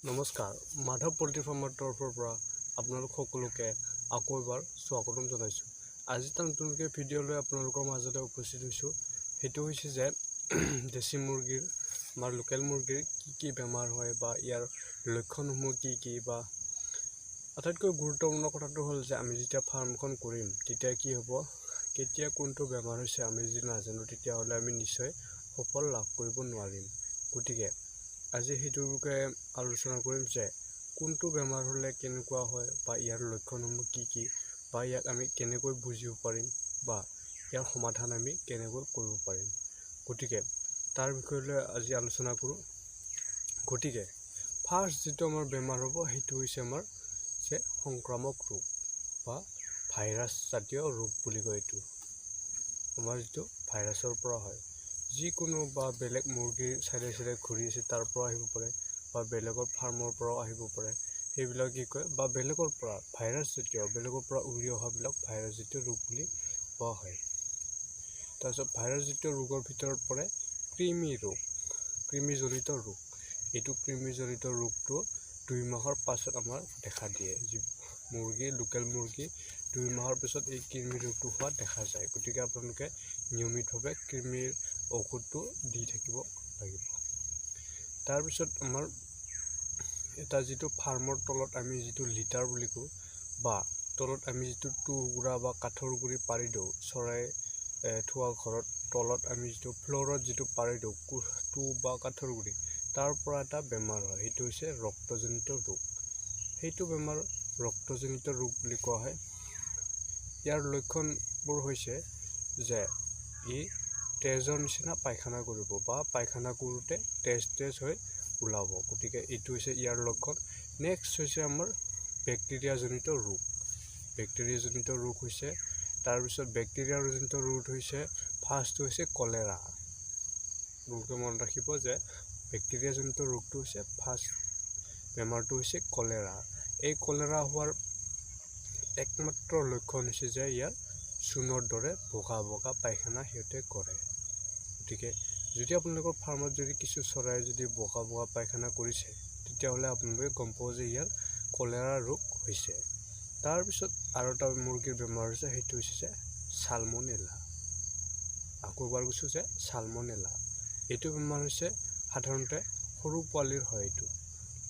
নমস্কাৰ, মাধৱ পল্ট্ৰি ফাৰ্মৰ তৰফৰ পৰা আপোনালোক সকলোকে আকৌ এবাৰ স্বাগতম জনাইছোঁ। আজি এটা নতুনকৈ ভিডিঅ' লৈ আপোনালোকৰ মাজতে উপস্থিত হৈছোঁ। সেইটো হৈছে যে দেশী মুৰ্গীৰ আমাৰ লোকেল মুৰ্গীৰ কি বেমাৰ হয় বা ইয়াৰ লক্ষণসমূহ কি বা আটাইতকৈ গুৰুত্বপূৰ্ণ কথাটো হ'ল যে আমি যেতিয়া ফাৰ্মখন কৰিম তেতিয়া কি হ'ব, কেতিয়া কোনটো বেমাৰ হৈছে আমি যদি নাজানো তেতিয়াহ'লে আমি নিশ্চয় সফল লাভ কৰিব নোৱাৰিম। গতিকে আজি সেইটোৰ বিষয়ে আলোচনা কৰিম যে কোনটো বেমাৰ হ'লে কেনেকুৱা হয় বা ইয়াৰ লক্ষণসমূহ কি বা ইয়াক আমি কেনেকৈ বুজিব পাৰিম বা ইয়াৰ সমাধান আমি কেনেকৈ কৰিব পাৰিম। গতিকে তাৰ বিষয়লৈ আজি আলোচনা কৰোঁ। গতিকে ফাৰ্ষ্ট যিটো আমাৰ বেমাৰ হ'ব সেইটো হৈছে আমাৰ যে সংক্ৰামক ৰোগ বা ভাইৰাছ জাতীয় ৰোগ বুলি কয়। এইটো আমাৰ যিটো ভাইৰাছৰ পৰা হয়, যিকোনো বা বেলেগ মুৰ্গীৰ চাইডে ঘূৰি আছে তাৰ পৰা আহিব পাৰে বা বেলেগৰ ফাৰ্মৰ পৰাও আহিব পাৰে। সেইবিলাক কি কয় বা বেলেগৰ পৰা ভাইৰাছ জাতীয় বেলেগৰ পৰা উৰি অহাবিলাক ভাইৰাছ জাতীয় ৰোগ বুলি কোৱা হয়। তাৰপিছত ভাইৰাছ জাতীয় ৰোগৰ ভিতৰত পৰে কৃমিজনিত ৰোগ। এইটো কৃমিজনিত ৰোগটো 2 মাহৰ পাছত আমাৰ দেখা দিয়ে। লোকেল মুৰ্গী 2 মাহৰ পিছত এই কৃমি ৰোগটো হোৱা দেখা যায়। গতিকে আপোনালোকে নিয়মিতভাৱে কৃমিৰ ঔষধটো দি থাকিব লাগিব। তাৰপিছত আমাৰ এটা যিটো ফাৰ্মৰ তলত আমি যিটো লিটাৰ বুলি কওঁ বা তলত আমি যিটো টুকুৰা বা কাঠৰ গুৰি পাৰি দিওঁ, চৰাই থোৱা ঘৰত তলত আমি যিটো ফ্ল'ৰত যিটো পাৰি দিওঁ টু বা কাঠৰ গুৰি, তাৰ পৰা এটা বেমাৰ হয়। সেইটো হৈছে ৰক্তজনিত ৰোগ। সেইটো বেমাৰ ৰক্তজনিত ৰোগ বুলি কোৱা হয়। ইয়াৰ লক্ষণবোৰ হৈছে যে ই তেজৰ নিচিনা পায়খানা কৰিব বা পায়খানা কৰোঁতে তেজ হৈ ওলাব। গতিকে এইটো হৈছে ইয়াৰ লক্ষণ। নেক্সট হৈছে আমাৰ বেক্টেৰিয়াজনিত ৰোগ। বেক্টেৰিয়াজনিত ৰোগ হৈছে তাৰপিছত বেক্টেৰিয়াজনিত ৰোগ হৈছে ফাৰ্ষ্টটো হৈছে কলেৰা। আপোনালোকে মনত ৰাখিব যে বেক্টেৰিয়াজনিত ৰোগটো হৈছে ফাৰ্ষ্ট বেমাৰটো হৈছে কলেৰা। এই কলেৰা হোৱাৰ একমাত্ৰ লক্ষণ হৈছে যে ইয়াৰ চূণৰ দৰে বগা পায়খানা সিহঁতে কৰে। গতিকে যদি আপোনালোকৰ ফাৰ্মত যদি কিছু চৰাই যদি বগা পায়খানা কৰিছে তেতিয়াহ'লে আপোনালোকে গম পাব যে ইয়াৰ কলেৰা ৰোগ হৈছে। তাৰপিছত আৰু এটা মুৰ্গীৰ বেমাৰ হৈছে, সেইটো হৈছে চালমনেলা। আকৌ এবাৰ কৈছোঁ যে চালমনেলা। এইটো বেমাৰ হৈছে সাধাৰণতে সৰু পোৱালিৰ হয়। এইটো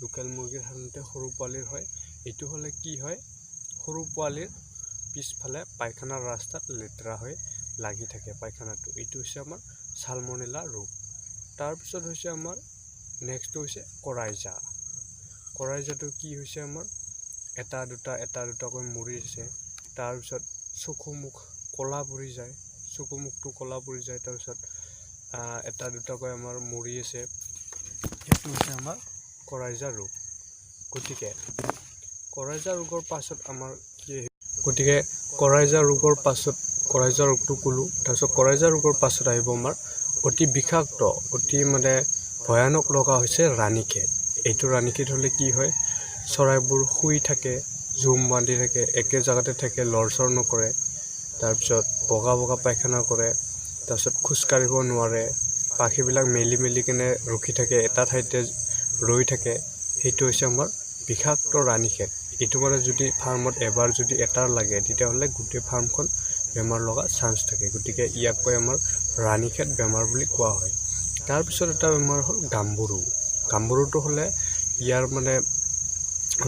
লোকেল মুৰ্গীৰ সাধাৰণতে সৰু পোৱালিৰ হয়। এইটো হ'লে কি হয়, সৰু পোৱালিৰ পিছফালে পায়খানাৰ ৰাস্তাত লেতেৰা হৈ লাগি থাকে পায়খানাটো। এইটো হৈছে আমাৰ চালমনেলা ৰোগ। তাৰপিছত হৈছে আমাৰ নেক্সটটো হৈছে কৰাইজা। কৰাইজাটো কি হৈছে আমাৰ এটা দুটাকৈ মৰি আছে। তাৰপিছত চকু মুখ ক'লা পৰি যায়, চকু মুখটো ক'লা পৰি যায়। তাৰপিছত এটা দুটাকৈ আমাৰ মৰি আছে। সেইটো হৈছে আমাৰ কৰাইজা ৰোগ। গতিকে কৰাইজা ৰোগৰ পাছত আমাৰ কৰাইজা ৰোগটো ক'লোঁ। তাৰপিছত কৰাইজা ৰোগৰ পাছত আহিব আমাৰ অতি বিষাক্ত, অতি ভয়ানক লগা হৈছে ৰাণীখেত। এইটো ৰাণীখেত হ'লে কি হয়, চৰাইবোৰ শুই থাকে, জুম বান্ধি থাকে, একে জেগাতে থাকে, লৰচৰ নকৰে। তাৰপিছত বগা পায়খানা কৰে। তাৰপিছত খোজকাঢ়িব নোৱাৰে, পাখিবিলাক মেলি কেনে ৰখি থাকে, এটা ঠাইতে ৰৈ থাকে। সেইটো হৈছে আমাৰ বিষাক্ত ৰাণীখেত। এইটো যদি ফাৰ্মত এবাৰ যদি এটাৰ লাগে তেতিয়াহ'লে গোটেই ফাৰ্মখন বেমাৰ লগা চান্স থাকে। গতিকে ইয়াক কয় আমাৰ ৰাণীখেত বেমাৰ বুলি কোৱা হয়। তাৰপিছত এটা বেমাৰ হ'ল গাম্বুৰু। গাম্বুৰুটো হ'লে ইয়াৰ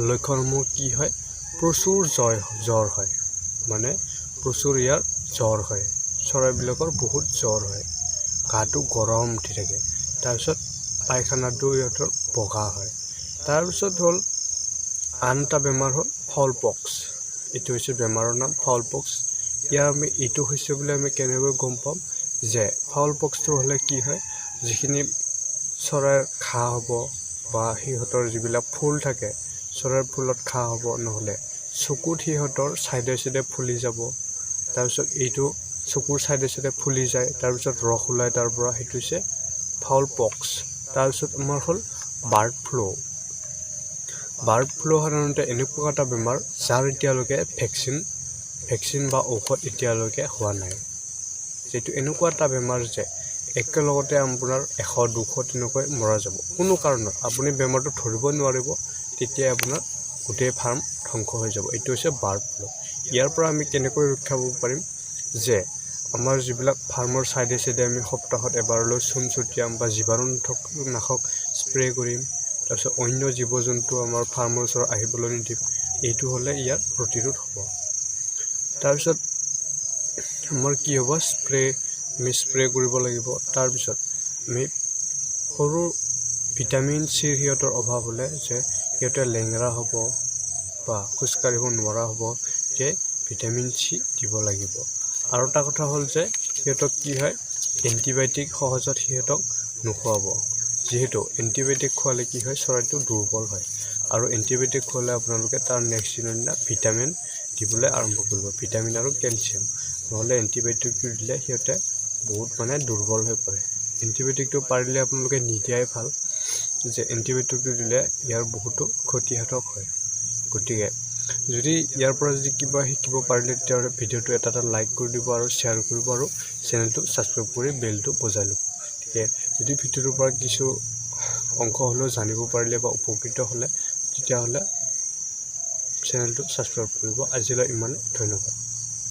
লক্ষণসমূহ কি হয়, প্ৰচুৰ জ্বৰ হয়। প্ৰচুৰ ইয়াৰ জ্বৰ হয়। চৰাইবিলাকৰ বহুত জ্বৰ হয়, গাটো গৰম উঠি থাকে। তাৰপিছত পায়খানাটো ইহঁতৰ বগা হয়। তাৰপিছত হ'ল আন এটা বেমাৰ হ'ল ফাউল পক্স। এইটো হৈছে বেমাৰৰ নাম ফাউল পক্স। এইটো হৈছে বুলি আমি কেনেকৈ গম পাম যে ফাউল পক্সটো হ'লে কি হয়, যিখিনি চৰাইৰ ঘাঁহ হ'ব বা সিহঁতৰ যিবিলাক ফুল থাকে, চৰাইৰ ফুলত ঘাঁহ হ'ব, নহ'লে চকুত সিহঁতৰ চাইডে ফুলি যাব। তাৰপিছত এইটো চকুৰ চাইডে ফুলি যায়, তাৰপিছত ৰস ওলায় তাৰ পৰা, সেইটো হৈছে ফাউল পক্স। তাৰপিছত আমাৰ হ'ল বাৰ্ড ফ্লু। বাৰ্ড ফ্লু সাধাৰণতে এনেকুৱা এটা বেমাৰ যাৰ এতিয়ালৈকে ভেকচিন বা ঔষধ এতিয়ালৈকে হোৱা নাই। যিটো এনেকুৱা এটা বেমাৰ যে একেলগতে আপোনাৰ 100 200 তেনেকৈ মৰা যাব। কোনো কাৰণত আপুনি বেমাৰটো ধৰিব নোৱাৰিব, তেতিয়া আপোনাৰ গোটেই ফাৰ্ম ধ্বংস হৈ যাব। এইটো হৈছে বাৰ্ড ফ্লু। ইয়াৰ পৰা আমি কেনেকৈ ৰক্ষা পাব পাৰিম যে আমাৰ যিবিলাক ফাৰ্মৰ চাইডে আমি সপ্তাহত এবাৰলৈ চূণ ছটিয়াম বা জীৱাণুনাশক স্প্ৰে কৰিম, তাৰপিছত অন্য জীৱ জন্তু আমাৰ ফাৰ্মৰ ওচৰত আহিবলৈ নিদিম। এইটো হ'লে ইয়াৰ প্ৰতিৰোধ হ'ব। তাৰপিছত আমাৰ কি হ'ব, আমি স্প্ৰে কৰিব লাগিব। তাৰপিছত আমি সৰু ভিটামিন চিৰ সিহঁতৰ অভাৱ হ'লে যে সিহঁতে লেংৰা হ'ব বা খোজকাঢ়িব নোৱাৰা হ'ব, যে ভিটামিন চি দিব লাগিব। আৰু এটা কথা হ'ল যে সিহঁতক কি হয়, এণ্টিবায়'টিক সহজত সিহঁতক নোখোৱাব, যিহেতু এণ্টিবায়'টিক খোৱালে কি হয়, চৰাইটো দুৰ্বল হয়। আৰু এণ্টিবায়'টিক খোৱালে আপোনালোকে তাৰ নেক্সট দিনৰ দিনা ভিটামিন দিবলৈ আৰম্ভ কৰিব, ভিটামিন আৰু কেলছিয়াম। নহ'লে এণ্টিবায়'টিকটো দিলে সিহঁতে বহুত দুৰ্বল হৈ পৰে। এণ্টিবায়'টিকটো পাৰিলে আপোনালোকে নিদিয়াই ভাল, যে এণ্টিবায়'টিকটো দিলে ইয়াৰ বহুতো ক্ষতিসাধক হয়। গতিকে যদি ইয়াৰ পৰা কিবা শিকিব পাৰিলে, তেতিয়াহ'লে ভিডিঅ'টো এটা লাইক কৰি দিব আৰু শ্বেয়াৰ কৰিব আৰু চেনেলটো ছাবস্ক্ৰাইব কৰি বেলটো বজাই ল'ব। গতিকে যদি ভিডিঅ'টোৰ পৰা কিছু অংশ হ'লেও জানিব পাৰিলে বা উপকৃত হ'লে, তেতিয়াহ'লে চেনেলটো ছাবস্ক্ৰাইব কৰিব। আজিলৈ ইমানে, ধন্যবাদ।